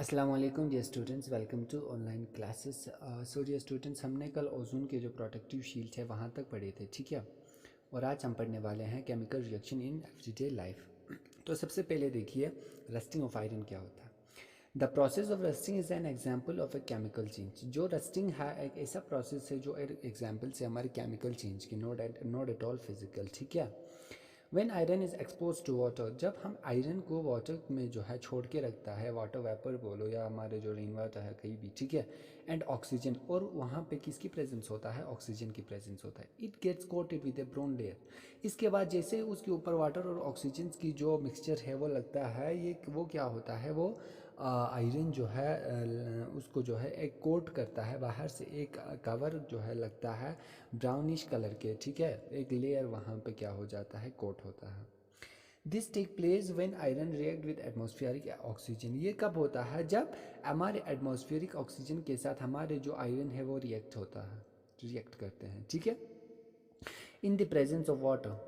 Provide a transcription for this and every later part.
अस्सलाम वालेकुम dear students, welcome to online classes. So dear students, हमने कल ओजोन के जो प्रोटेक्टिव शील्ड है वहाँ तक पढ़े थे, ठीक है। और आज हम पढ़ने वाले हैं chemical reaction in everyday life. तो सबसे पहले देखिए रस्टिंग ऑफ आयरन क्या होता है। The process of rusting is an example of a chemical change. जो रस्टिंग है एक ऐसा प्रोसेस है जो एक एग्जाम्पल से हमारे केमिकल चेंज की, नॉट एट ऑल फिजिकल, ठीक है। When iron is expose to water, जब हम आयरन को वाटर में जो है छोड़ के रखता है, वाटर वेपर बोलो या हमारे जो रेन वाटर है कहीं भी, ठीक है। एंड ऑक्सीजन, और वहाँ पे किसकी प्रेजेंस होता है, ऑक्सीजन की प्रेजेंस होता है। It gets coated with a brown layer. इसके बाद जैसे उसके ऊपर वाटर और ऑक्सीजन की जो मिक्सचर है वो लगता है, ये वो क्या होता है, वो आयरन जो है उसको जो है एक कोट करता है, बाहर से एक कवर जो है लगता है ब्राउनिश कलर के, ठीक है। एक लेयर वहाँ पे क्या हो जाता है, कोट होता है। This take place when iron react with atmospheric oxygen. ये कब होता है, जब हमारे एटमॉस्फेरिक ऑक्सीजन के साथ हमारे जो आयरन है वो रिएक्ट होता है, रिएक्ट करते हैं, ठीक है। In the presence of water,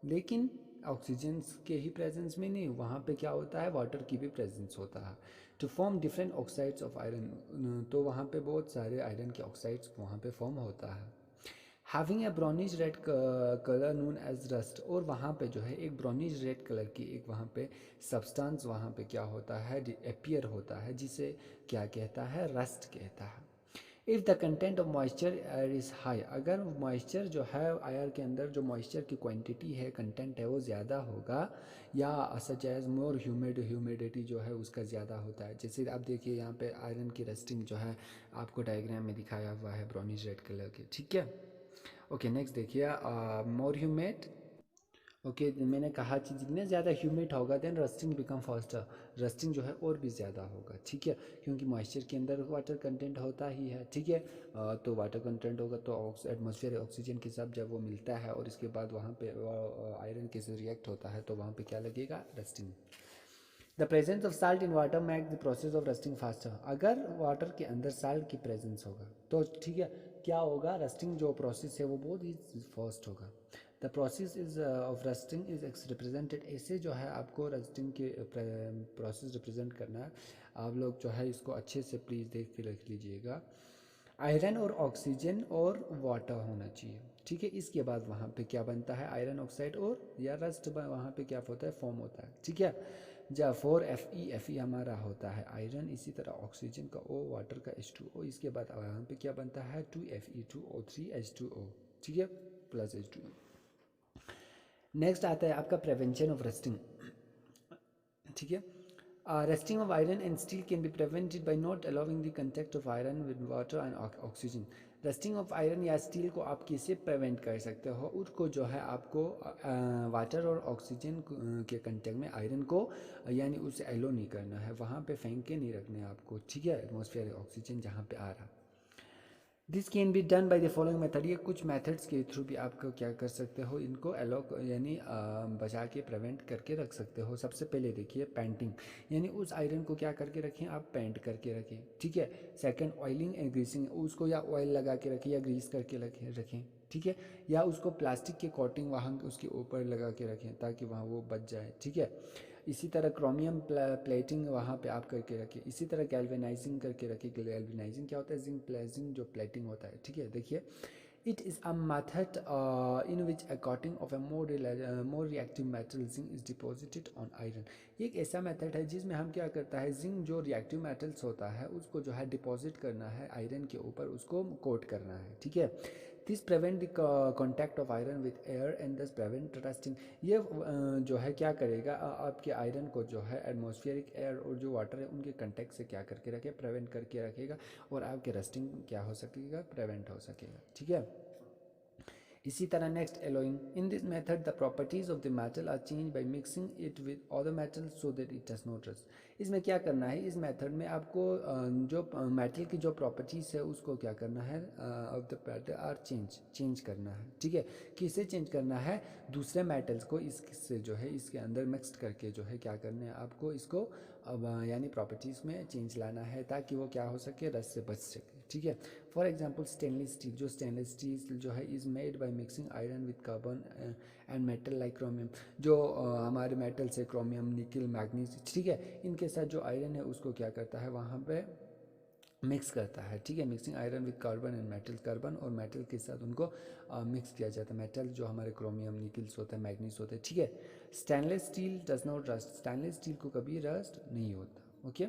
लेकिन ऑक्सीजन के ही प्रेजेंस में नहीं, वहाँ पे क्या होता है, वाटर की भी प्रेजेंस होता है। To form different oxides of iron, तो वहाँ पे बहुत सारे आयरन के ऑक्साइड्स वहाँ पे फॉर्म होता है। Having a brownish red colour known as rust, और वहाँ पे जो है एक ब्राउनिश रेड कलर की एक वहाँ पे सब्सटेंस वहाँ पे क्या होता है, अपीयर होता है, जिसे क्या कहता है, रस्ट कहता है। If the content of moisture air is high, अगर मॉइस्चर जो है एयर के अंदर जो मॉइस्चर की क्वांटिटी है, कंटेंट है, वो ज़्यादा होगा, या सच एज मोर ह्यूमिडिटी जो है उसका ज़्यादा होता है। जैसे आप देखिए यहाँ पे आयरन की रस्टिंग जो है आपको डायग्राम में दिखाया हुआ है ब्राउनिश रेड कलर के, ठीक है। ओके नेक्स्ट देखिए, मोर ह्यूमिड। ओके मैंने कहा कि जितने ज़्यादा ह्यूमिड होगा then rusting become faster, rusting जो है और भी ज़्यादा होगा, ठीक है, क्योंकि मॉइस्चर के अंदर वाटर कंटेंट होता ही है, ठीक है। तो वाटर कंटेंट होगा तो एटमॉस्फेयर ऑक्सीजन के साथ जब वो मिलता है और इसके बाद वहाँ पे आयरन के साथ रिएक्ट होता है तो वहाँ पे क्या लगेगा, rusting. The presence of salt in water make the process of rusting faster, अगर वाटर के अंदर साल्ट की प्रेजेंस होगा तो ठीक है, क्या होगा, रस्टिंग जो प्रोसेस है वो बहुत ही फास्ट होगा। The process is of rusting is represented, ऐसे जो है आपको रस्टिंग के प्रोसेस रिप्रेजेंट करना है। आप लोग जो है इसको अच्छे से प्लीज़ देख के रख लीजिएगा। आयरन और ऑक्सीजन और वाटर होना चाहिए, ठीक है। इसके बाद वहाँ पे क्या बनता है, आयरन ऑक्साइड और या रस्ट वहाँ पे क्या होता है, फॉर्म होता है, ठीक है। जब 4Fe हमारा होता है आयरन, इसी तरह ऑक्सीजन का O, वाटर का H2O, इसके बाद यहाँ पे क्या बनता है 2Fe2O3H2O, ठीक है, प्लस H2O। नेक्स्ट आता है आपका प्रिवेंशन ऑफ रस्टिंग, ठीक है। Rusting of iron and steel can be prevented by not allowing the contact of iron with water and oxygen. Rusting of iron या स्टील को आप कैसे प्रिवेंट कर सकते हो, उसको जो है आपको वाटर और ऑक्सीजन के कंटेक्ट में आयरन को यानी उसे एलो नहीं करना है, वहाँ पे फेंक के नहीं रखना है आपको, ठीक है, एटमॉस्फेयर ऑक्सीजन जहाँ पे आ रहा। This can be done by the following method, ये कुछ मेथड्स के थ्रू भी आप क्या कर सकते हो, इनको एलो यानी बचा के प्रिवेंट करके रख सकते हो। सबसे पहले देखिए पेंटिंग, यानी उस आयरन को क्या करके रखें, आप पेंट करके रखें, ठीक है। सेकंड ऑयलिंग एंड ग्रीसिंग, उसको या ऑयल लगा के रखें या ग्रीस करके रखें, ठीक है। या उसको प्लास्टिक के कोटिंग वहाँ उसके ऊपर लगा के रखें ताकि वहाँ वो बच जाए, ठीक है। इसी तरह क्रोमियम प्लेटिंग वहाँ पे आप करके रखिए। इसी तरह गैल्वेनाइजिंग करके रखिए। गैल्वेनाइजिंग क्या होता है, जिंक प्लेजिंग जो प्लेटिंग होता है, ठीक है। देखिए it is a method in which a coating of a more reactive metal zinc is deposited on iron। ये एक ऐसा मेथड है जिसमें हम क्या करता है, जिंक जो रिएक्टिव मेटल्स होता है उसको जो है डिपॉजिट करना है आयरन के ऊपर, उसको कोट करना है, ठीक है। This prevent the contact of iron with air and दस प्रिवेंट रस्टिंग। ये जो है क्या करेगा, आपके आयरन को जो है एटमॉस्फेरिक एयर और जो वाटर है उनके कंटेक्ट से क्या करके रखे, प्रिवेंट करके रखेगा, और आपके रस्टिंग क्या हो सकेगा, प्रिवेंट हो सकेगा, ठीक है। इसी तरह next alloying, in this method the properties of the metal are change by mixing it with other metals so that it does not rust. इसमें क्या करना है, इस मेथड में आपको जो मेटल की जो प्रॉपर्टीज है उसको क्या करना है, of the metal are change करना है, ठीक है। किसे चेंज करना है, दूसरे मेटल्स को इससे जो है इसके अंदर मिक्सड करके जो है क्या करना है आपको, इसको अब यानी प्रॉपर्टीज़ में चेंज लाना है ताकि वो क्या हो सके, रस्ट से बच सके, ठीक है। फॉर एग्जांपल स्टेनलेस स्टील, जो स्टेनलेस स्टील जो है is made by mixing iron with carbon and metal like chromium, जो हमारे मेटल से क्रोमियम, निकल, मैग्नीज, ठीक है, इनके साथ जो आयरन है उसको क्या करता है वहाँ पे मिक्स करता है, ठीक है। Mixing iron with carbon and metal, carbon और मेटल के साथ उनको मिक्स किया जाता है। मेटल जो हमारे क्रोमियम, निकल्स होता है, मैग्नीज होते हैं, ठीक है। Stainless steel does not rust, stainless steel को कभी रस्ट नहीं होता। ओके,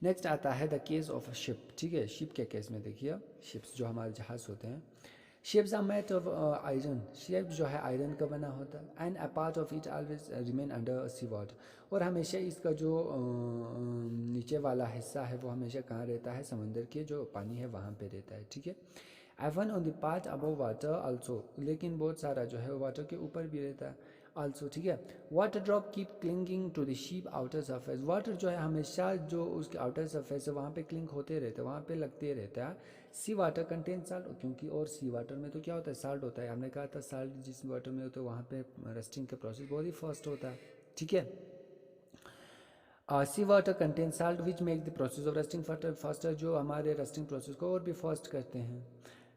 नेक्स्ट आता है the case of a ship, ठीक है। शिप के केस में देखिए, शिप्स जो हमारे जहाज़ होते हैं, ships are made of iron, ship जो है आयरन का बना होता है, and a part of it always remain under sea water, और हमेशा इसका जो नीचे वाला हिस्सा है वो हमेशा कहाँ रहता है, समंदर के जो पानी है वहाँ पे रहता है, ठीक है। Even on the part above water also, लेकिन बहुत सारा जो है वो वाटर के ऊपर भी रहता है आल्सो, ठीक है। Water drop keep clinging to the ship outer surface, water जो है हमेशा जो उसके आउटर सरफेस है वहाँ पे क्लिंग होते रहते हैं, वहाँ पे लगते रहता है। सी वाटर कंटेन साल्ट, क्योंकि और सी वाटर में तो क्या होता है, साल्ट होता है। हमने कहा था साल्ट जिस वाटर में होता है वहाँ पे रस्टिंग का प्रोसेस बहुत ही फास्ट होता है, ठीक है। Sea water contain salt which make the process of rusting faster, जो हमारे रस्टिंग प्रोसेस को और भी फास्ट करते हैं।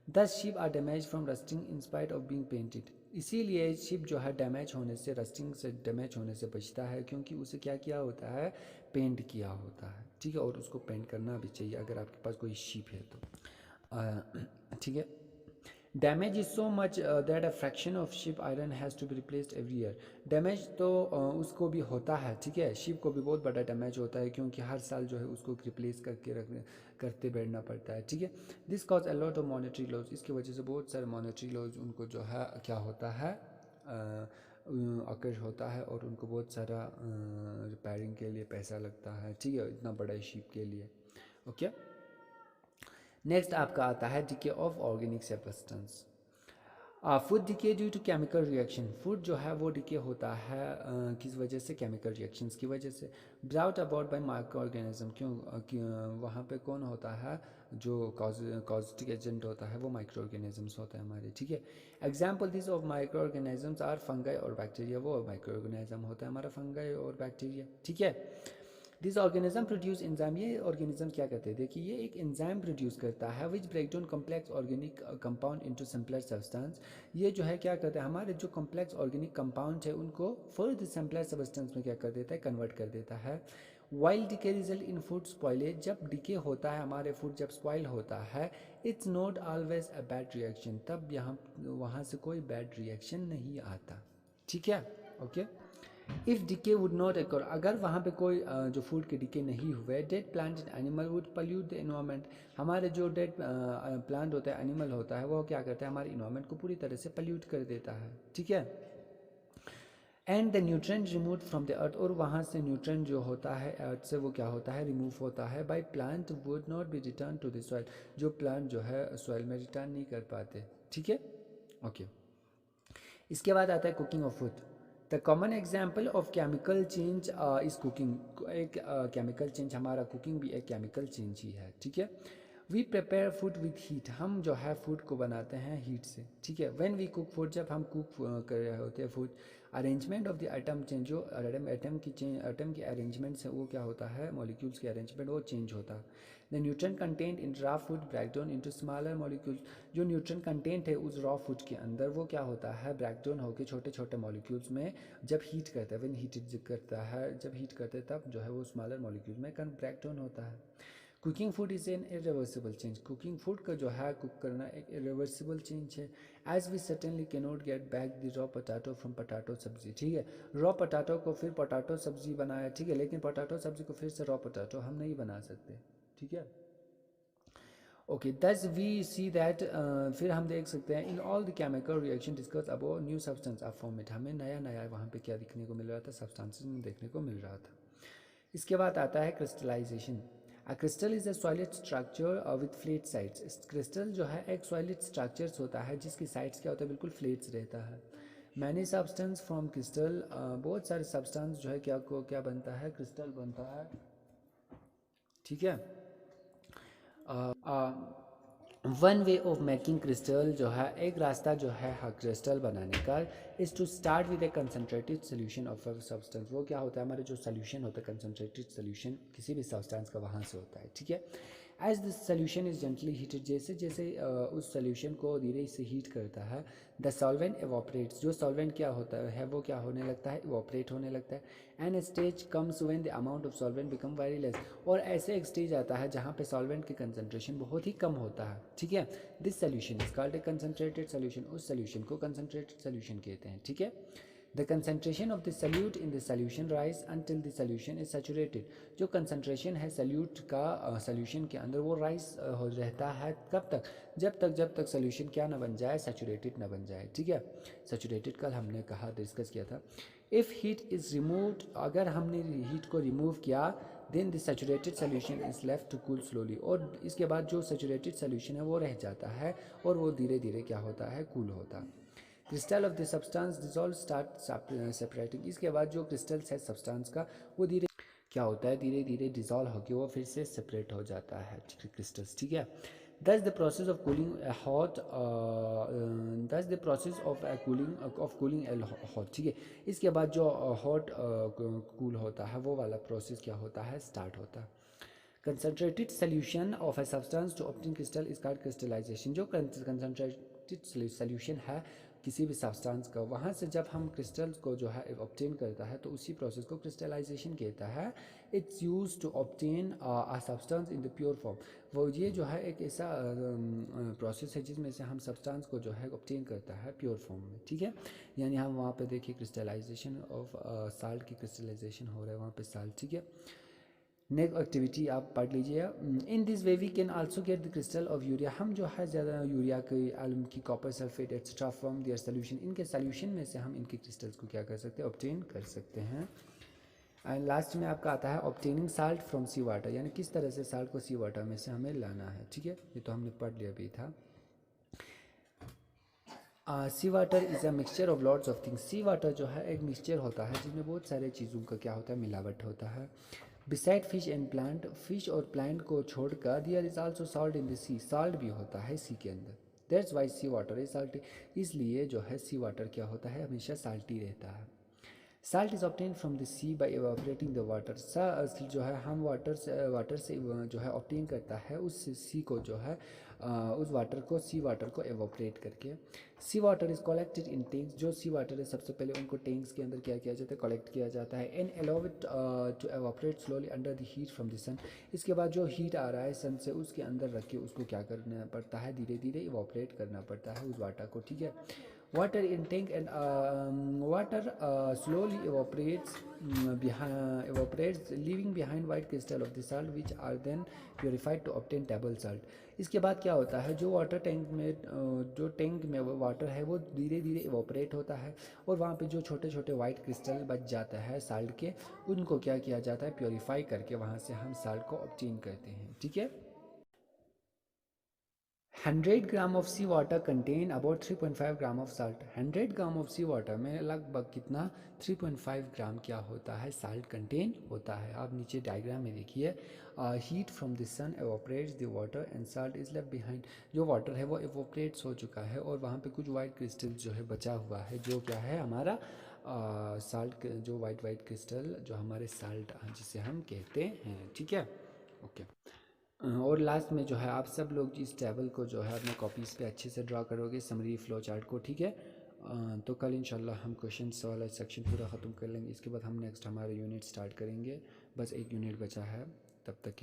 Thus ship are damage from rusting in spite of being painted, इसीलिए शिप जो है डैमेज होने से, रस्टिंग से डैमेज होने से बचता है, क्योंकि उसे क्या किया होता है, पेंट किया होता है, ठीक है। और उसको पेंट करना भी चाहिए अगर आपके पास कोई शिप है तो, ठीक है। Damage is so much that a fraction of ship iron has to be replaced every year, damage तो उसको भी होता है, ठीक है। शिप को भी बहुत बड़ा डैमेज होता है, क्योंकि हर साल जो है उसको रिप्लेस करते बैठना पड़ता है, ठीक है। This cause a lot of monetary loss, इसकी वजह से बहुत सारे मॉनेटरी लॉस उनको जो है क्या होता है, अकर होता है, और उनको बहुत सारा रिपेयरिंग के लिए पैसा लगता है, ठीक है, इतना बड़ा शिप के लिए। ओके, नेक्स्ट आपका आता है decay of organic substance. Food decay due to chemical reaction, food जो है वो डिके होता है किस वजह से, केमिकल रिएक्शंस की वजह से। Brought about by micro organism, वहाँ पे कौन होता है, जो कॉजिटिक एजेंट होता है वो माइक्रो ऑर्गेनिजम्स होते हैं हमारे, ठीक है। Example this of micro organisms are fungi और बैक्टीरिया, वो माइक्रो ऑर्गेनिज्म होता है हमारा फंगाई और बैक्टीरिया, ठीक है। दिस ऑर्गेनिज्म प्रोड्यूस एंजाइम, ये ऑर्गेनिज्म क्या करते हैं, देखिए ये एक एंजाइम प्रोड्यूस करता है which break down complex organic compound into simpler substance, ये जो है क्या करता है, हमारे जो कॉम्प्लेक्स ऑर्गेनिक कंपाउंड है उनको फर्दर सिंपलर सब्सटेंस में क्या कर देता है, कन्वर्ट कर देता है। While decay result in food spoilage, जब डिके होता है हमारे फूड जब स्पॉइल होता है, it's not always a bad reaction, तब यहाँ वहाँ से कोई बैड रिएक्शन नहीं आता, ठीक है। Okay, if decay would not occur, अगर वहाँ पे कोई जो फूड के डिके नहीं हुए, dead plant and animal would pollute the environment, हमारे जो डेड प्लांट होता है, एनिमल होता है, वो क्या करता है, हमारे इन्वायरमेंट को पूरी तरह से पल्यूट कर देता है, ठीक है। And the nutrient remove from the earth, और वहाँ से न्यूट्रेंट जो होता है अर्थ से वो क्या होता है, रिमूव होता है। By plant would not be return to the soil, जो प्लांट जो है सॉइल में रिटर्न नहीं कर पाते, ठीक है। ओके, इसके बाद आता है cooking of food. The common example of chemical change is cooking, एक केमिकल चेंज, हमारा कुकिंग भी एक केमिकल चेंज ही है, ठीक है। We prepare food with heat, हम जो है फूड को बनाते हैं हीट से, ठीक है। व्हेन वी कुक फूड, जब हम कुक कर रहे होते हैं food, arrangement of the item change, जो आइटम की अरेंजमेंट से वो क्या होता है, मॉलिक्यूल्स के अरेंजमेंट वो चेंज होता है। The nutrient content in raw food break down into smaller molecules, जो न्यूट्रन कंटेंट है उस रॉ फूड के अंदर वो क्या होता है, ब्रेक डाउन होकर छोटे छोटे मॉलिक्यूल्स में जब हीट करता है, व्हेन हीट करता है, जब हीट करते हैं तब जो है वो स्मॉलर मॉलिक्यूल में ब्रेक डाउन होता है। Cooking food is an irreversible change, cooking food का जो है कुक करना एक इरिवर्सिबल चेंज है। As we certainly can not get back the raw potato from potato sabzi, ठीक है। रॉ पोटैटो को फिर पोटैटो सब्जी बनाया, ठीक है, लेकिन पोटैटो सब्जी को फिर से रॉ पोटैटो हम नहीं बना सकते, ठीक है। ओके, दस वी सी दैट, फिर हम देख सकते हैं in all the chemical reaction discuss about new substance are formed, हमें नया नया वहाँ पे क्या दिखने को मिल रहा था, सब्सटेंसेस में देखने को मिल रहा था। इसके बाद आता है crystallization. A crystal is a solid structure with flat sides, crystal जो है एक सॉलिड स्ट्रक्चर्स होता है जिसकी साइड्स क्या होता है, बिल्कुल फ्लैट्स रहता है। मैनी सब्सटेंस फ्रॉम क्रिस्टल, बहुत सारे सब्सटेंस जो है क्या बनता है, क्रिस्टल बनता है, ठीक है। One way of making crystal जो है, एक रास्ता जो है क्रिस्टल बनाने का, is to start with a concentrated solution of a substance, वो क्या होता है, हमारे जो सोल्यूशन होता है कंसनट्रेटेड सोल्यूशन किसी भी सब्सटेंस का वहाँ से होता है, ठीक है। As the solution is gently heated, जैसे जैसे उस सोल्यूशन को धीरे से हीट करता है, द सॉल्वेंट एवोपरेट्स, जो सॉल्वेंट क्या होता है वो क्या होने लगता है, इवोपरेट होने लगता है। And stage comes when the amount of solvent become very less, और ऐसे एक स्टेज आता है जहाँ पे सॉल्वेंट की कंसंट्रेशन बहुत ही कम होता है, ठीक है। This solution is called a concentrated solution, उस सोल्यूशन को कंसंट्रेटेड सोल्यूशन कहते हैं, ठीक है। The concentration of the solute in the solution rise until the solution is saturated, जो concentration है solute का solution के अंदर वो rise हो रहता है कब तक, जब तक solution क्या ना बन जाए, saturated ना बन जाए, ठीक है। saturated कल हमने कहा डिस्कस किया था। if heat is removed, अगर हमने heat को remove किया, then the saturated solution is left to cool slowly, और इसके बाद जो saturated solution है वो रह जाता है और वो धीरे धीरे क्या होता है, cool होता है। Crystal of the substance dissolve start separating, इसके बाद जो क्रिस्टल्स है सब्सटेंस का वो धीरे क्या होता है, धीरे धीरे डिजॉल्व होकर वो फिर से सेपरेट हो जाता है क्रिस्टल्स, ठीक है। This the process of cooling hot, this the process of cooling hot, ठीक है। इसके बाद जो हॉट कूल होता है वो वाला प्रोसेस क्या होता है, स्टार्ट होता है। Concentrated solution of a substance to obtain crystal is called crystallization, जो कंसनट्रेटेड सोल्यूशन है किसी भी सब्सटेंस का, वहाँ से जब हम क्रिस्टल्स को जो है ऑब्टेन करता है तो उसी प्रोसेस को क्रिस्टलाइजेशन कहता है। It's use to obtain a substance in the pure form, वो ये जो है एक ऐसा प्रोसेस है जिसमें से हम सब्सटेंस को जो है ऑब्टेन करता है प्योर फॉर्म में, ठीक है। यानी हम वहाँ पे देखिए क्रिस्टलाइजेशन ऑफ साल्ट की क्रिस्टलाइजेशन हो रहा है वहाँ पे साल्ट, ठीक है। नेक्स्ट एक्टिविटी आप पढ़ लीजिए। In this way we can also get the crystal of urea, हम जो है ज़्यादा यूरिया की, एल्यूम की, copper sulphate etcetera from their solution, इनके सोल्यूशन में से हम इनके क्रिस्टल्स को क्या कर सकते हैं, ऑब्टेन कर सकते हैं। एंड लास्ट में आपका आता है obtaining salt from sea water, यानी किस तरह से साल्ट को सी वाटर में से हमें लाना है, ठीक है। ये तो हमने पढ़ लिया भी था। Sea water is a mixture of lots of things, sea water जो है एक मिक्सचर होता है जिसमें बहुत सारे चीज़ों का क्या होता है, मिलावट होता है। Beside fish and plant, fish और प्लांट को छोड़कर there is also salt in the sea, salt भी होता है सी के अंदर। That's why sea water is salty, इसलिए जो है सी वाटर क्या होता है, हमेशा साल्टी रहता है। Salt is obtain from the sea by evaporating the water, जो है हम वाटर से जो है ऑब्टेन करता है उस सी को जो है उस वाटर को, सी वाटर को एवोपरेट करके। Sea water is collected in tanks, जो सी वाटर है सबसे पहले उनको टैंक्स के अंदर क्या किया जाता है, कलेक्ट किया जाता है। And allow it to evaporate slowly under the heat from the sun, इसके बाद जो हीट आ रहा है सन से उसके अंदर रख के उसको क्या करना पड़ता है, धीरे धीरे इवोपरेट करना पड़ता है उस वाटर को, ठीक है। Water in tank and water slowly evaporates, leaving behind white crystal of the salt, which are then purified to obtain table salt. इसके बाद क्या होता है, जो वाटर टैंक में जो टैंक में वाटर है वो धीरे धीरे इवोपरेट होता है और वहाँ पे जो छोटे छोटे वाइट क्रिस्टल बच जाता है साल्ट के, उनको क्या किया जाता है, प्योरीफाई करके वहाँ से हम साल्ट को ऑब्टेन करते हैं, ठीक है। 100 gram of sea water contain about 3.5 gram of salt, 100 gram of sea water में लगभग कितना, 3.5 ग्राम क्या होता है, साल्ट कंटेन होता है। आप नीचे डायग्राम में देखिए, heat from the sun evaporates the water and salt is left behind, जो वाटर है वो एवोपरेट्स हो चुका है और वहाँ पे कुछ वाइट क्रिस्टल जो है बचा हुआ है, जो क्या है हमारा साल्ट, जो वाइट वाइट क्रिस्टल जो हमारे साल्ट जिसे हम कहते हैं, ठीक है, ओके। और लास्ट में जो है आप सब लोग इस टेबल को जो है अपने कॉपीज़ पे अच्छे से ड्रा करोगे, समरी फ्लो चार्ट को, ठीक है। तो कल इंशाल्लाह हम क्वेश्चन वाला सेक्शन पूरा ख़त्म कर लेंगे, इसके बाद हम नेक्स्ट हमारे यूनिट स्टार्ट करेंगे, बस एक यूनिट बचा है, तब तक